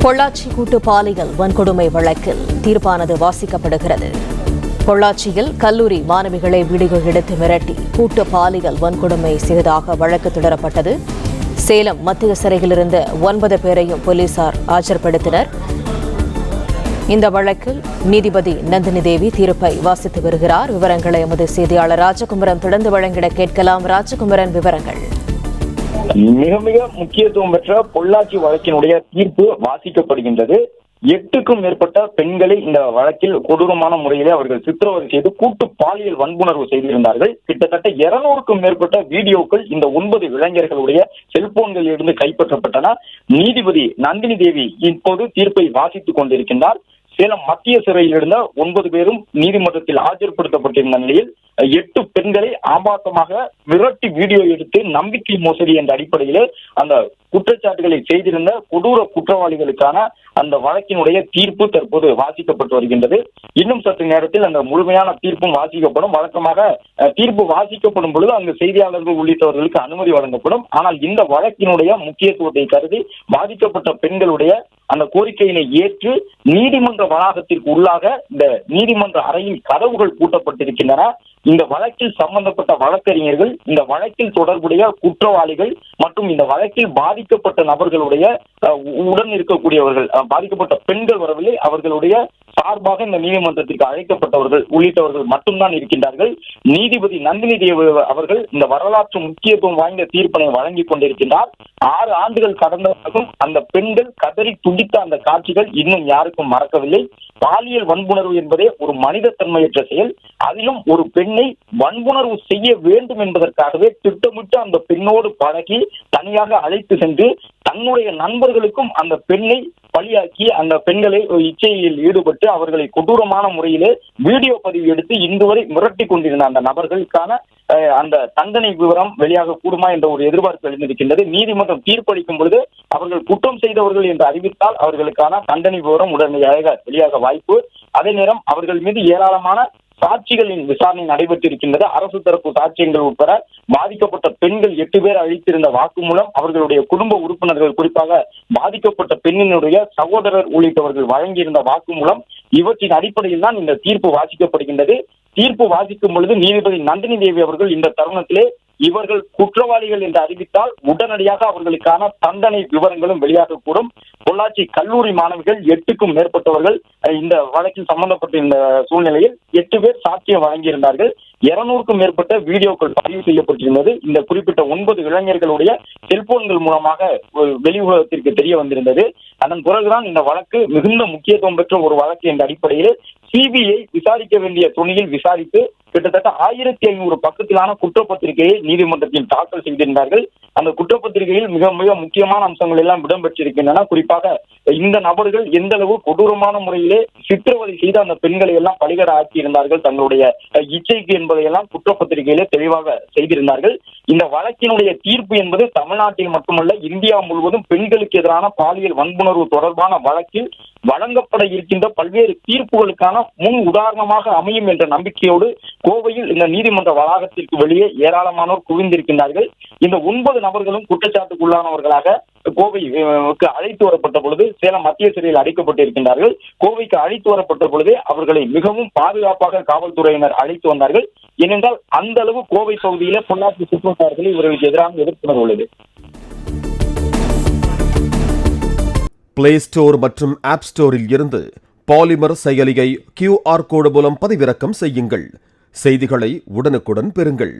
பொள்ளாச்சி கூட்டு பாலியல் வன்கொடுமை வழக்கில் தீர்ப்பானது வாசிக்கப்படுகிறது. பொள்ளாச்சியில் கல்லூரி மாணவிகளை வீடியோ எடுத்து மிரட்டி கூட்டு பாலியல் வன்கொடுமை செய்ததாக வழக்கு தொடரப்பட்டது. சேலம் மத்திய சிறையில் இருந்த 9 பேரையும் போலீசார் ஆஜர்படுத்தினர். இந்த வழக்கில் நீதிபதி நந்தினி தேவி தீர்ப்பை வாசித்து வருகிறார். விவரங்களை எமது செய்தியாளர் ராஜகுமரன் தொடர்ந்து வழங்கிட கேட்கலாம். ராஜகுமரன், விவரங்கள். மிக மிக முக்கியத்துவம் பெற்ற பொள்ளாச்சி வழக்கினுடைய தீர்ப்பு வாசிக்கப்படுகின்றது. 8க்கும் மேற்பட்ட பெண்களை இந்த வழக்கில் கொடூரமான முறையிலே அவர்கள் சித்திரவதை செய்து கூட்டு பாலியல் வன்புணர்வு செய்திருந்தார்கள். கிட்டத்தட்ட 200க்கும் மேற்பட்ட வீடியோக்கள் இந்த 9 இளைஞர்களுடைய செல்போன்களில் இருந்து கைப்பற்றப்பட்டன. நீதிபதி நந்தினி தேவி இப்போது தீர்ப்பை வாசித்துக் கொண்டிருக்கின்றார். சேலம் மத்திய சிறையில் இருந்த 9 பேரும் நீதிமன்றத்தில் ஆஜர்படுத்தப்பட்டிருந்த நிலையில் 8 பெண்களை ஆபாசமாக விரட்டி வீடியோ எடுத்து நம்பிக்கை மோசடி என்ற அடிப்படையிலே அந்த குற்றச்சாட்டுகளை செய்திருந்த கொடூர குற்றவாளிகளுக்கான அந்த வழக்கினுடைய தீர்ப்பு தற்போது வாசிக்கப்பட்டு வருகின்றது. இன்னும் சற்று நேரத்தில் அந்த முழுமையான தீர்ப்பும் வாசிக்கப்படும். வழக்கமாக தீர்ப்பு வாசிக்கப்படும் பொழுது அங்கு செய்தியாளர்கள் உள்ளிட்டவர்களுக்கு அனுமதி வழங்கப்படும். ஆனால் இந்த வழக்கினுடைய முக்கியத்துவத்தை கருதி பாதிக்கப்பட்ட பெண்களுடைய அந்த கோரிக்கையினை ஏற்று நீதிமன்ற வளாகத்திற்கு உள்ளாக இந்த நீதிமன்ற அறையில் கதவுகள் பூட்டப்பட்டிருக்கின்றன. இந்த வழக்கில் சம்பந்தப்பட்ட வழக்கறிஞர்கள், இந்த வழக்கில் தொடர்புடைய குற்றவாளிகள் மற்றும் இந்த வழக்கில் பாதிக்கப்பட்ட நபர்களுடைய உடன் இருக்கக்கூடியவர்கள், பாதிக்கப்பட்ட பெண்கள் வரவில்லை, அவர்களுடைய சார்பாக இந்த நீதிமன்றத்திற்கு அழைக்கப்பட்டவர்கள் உள்ளிட்டவர்கள் மட்டும்தான் இருக்கின்றார்கள். நீதிபதி நந்தினி தேவி அவர்கள் இந்த வரலாற்று முக்கியத்துவம் வாய்ந்த தீர்ப்பினை வழங்கிக் கொண்டிருக்கின்றார். 6 ஆண்டுகள் கடந்தவர்களும் அந்த பெண்கள் கதறி துடித்த அந்த காட்சிகள் இன்னும் யாருக்கும் மறக்கவில்லை. பாலியல் வன்புணர்வு என்பதே ஒரு மனித தன்மையற்ற செயல். அதிலும் ஒரு பெண்ணை வன்புணர்வு செய்ய வேண்டும் என்பதற்காகவே திட்டமிட்டு அந்த பெண்ணோடு பழகி தனியாக அழைத்து சென்று தன்னுடைய நண்பர்களுக்கும் அந்த பெண்ணை பலியாக்கி அந்த பெண்களை இச்சையில் ஈடுபட்டு அவர்களை கொடூரமான முறையிலே வீடியோ பதிவு எடுத்து இன்று வரை மிரட்டி கொண்டிருந்த அந்த நபர்களுக்கான அந்த தண்டனை விவரம் வெளியாக கூடுமா என்ற ஒரு எதிர்பார்ப்பு எழுந்திருக்கின்றது. நீதிமன்றம் தீர்ப்பளிக்கும் பொழுது அவர்கள் குற்றம் செய்தவர்கள் என்று அறிவித்தால் அவர்களுக்கான தண்டனை விவரம் உடனடியாக வெளியாக வாய்ப்பு. அதே நேரம் அவர்கள் மீது ஏராளமான சாட்சிகளின் விசாரணை நடைபெற்றிருக்கின்றது. அரசு தரப்பு சாட்சியங்கள் உட்பட பாதிக்கப்பட்ட பெண்கள் 8 பேர் அளித்திருந்த வாக்குமூலம், அவர்களுடைய குடும்ப உறுப்பினர்கள், குறிப்பாக பாதிக்கப்பட்ட பெண்ணினுடைய சகோதரர் உள்ளிட்டவர்கள் வழங்கியிருந்த வாக்குமூலம், இவற்றின் அடிப்படையில் தான் இந்த தீர்ப்பு வாசிக்கப்படுகின்றது. தீர்ப்பு வாசிக்கும் பொழுது நீதிபதி நந்தினி தேவி அவர்கள் இந்த தருணத்திலே இவர்கள் குற்றவாளிகள் என்று அறிவித்தால் உடனடியாக அவர்களுக்கான தண்டனை விவரங்களும் வெளியாகக்கூடும். பொள்ளாச்சி கல்லூரி மாணவிகள் 8க்கும் மேற்பட்டவர்கள் இந்த வழக்கில் சம்பந்தப்பட்ட சூழ்நிலையில் 8 பேர் சாட்சியம் வழங்கியிருந்தார்கள். 200க்கும் மேற்பட்ட வீடியோக்கள் பதிவு செய்யப்பட்டிருந்தது. இந்த குறிப்பிட்ட 9 இளைஞர்களுடைய செல்போன்கள் மூலமாக வெளி உலகத்திற்கு தெரிய வந்திருந்தது. அதன் பிறகுதான் இந்த வழக்கு மிகுந்த முக்கியத்துவம் பெற்ற ஒரு வழக்கு என்ற அடிப்படையில் சிபிஐ விசாரிக்க வேண்டிய துணியில் விசாரித்து கிட்டத்தட்ட 1500 பக்கத்திலான குற்றப்பத்திரிகையை நீதிமன்றத்தில் தாக்கல் செய்திருந்தார்கள். அந்த குற்றப்பத்திரிகையில் மிக மிக முக்கியமான அம்சங்கள் எல்லாம் இடம்பெற்றிருக்கின்றன. குறிப்பாக இந்த நபர்கள் எந்த அளவு கொடூரமான முறையிலே சித்திரவதை செய்து அந்த பெண்களை எல்லாம் பலிகட ஆக்கியிருந்தார்கள் தங்களுடைய இச்சைக்கு என்பதையெல்லாம் குற்றப்பத்திரிகையிலே தெளிவாக செய்திருந்தார்கள். இந்த வழக்கினுடைய தீர்ப்பு என்பது தமிழ்நாட்டில் மட்டுமல்ல, இந்தியா முழுவதும் பெண்களுக்கு எதிரான பாலியல் வன்புணர்வு தொடர்பான வழக்கில் வழங்கப்பட இருக்கின்ற பல்வேறு தீர்ப்புகளுக்கான முன் உதாரணமாக அமையும் என்ற நம்பிக்கையோடு கோவையில் இந்த நீதிமன்ற வளாகத்திற்கு வெளியே ஏராளமானோர் குவிந்திருக்கின்றார்கள். இந்த 9 நபர்களும் குற்றச்சாட்டுக்குள்ளானவர்களாக கோவைக்கு அழைத்து வரப்பட்ட பொழுது சேலம் மத்திய சிறையில் அடைக்கப்பட்டிருக்கின்றார்கள். கோவைக்கு அழைத்து வரப்பட்ட பொழுதே அவர்களை மிகவும் பாதுகாப்பாக காவல்துறையினர் அழைத்து வந்தார்கள். ஏனென்றால் அந்த அளவு கோவை பகுதியில பொள்ளாச்சி சுற்றுவட்டாரத்தில் இவர்களுக்கு எதிரான எதிர்ப்புணர்வு உள்ளது. பிளே ஸ்டோர் மற்றும் ஆப் ஸ்டோரில் இருந்து பாலிமர் செயலியை QR கோடு மூலம் பதிவிறக்கம் செய்யுங்கள். செய்திகளை உடனுக்குடன் பெறுங்கள்.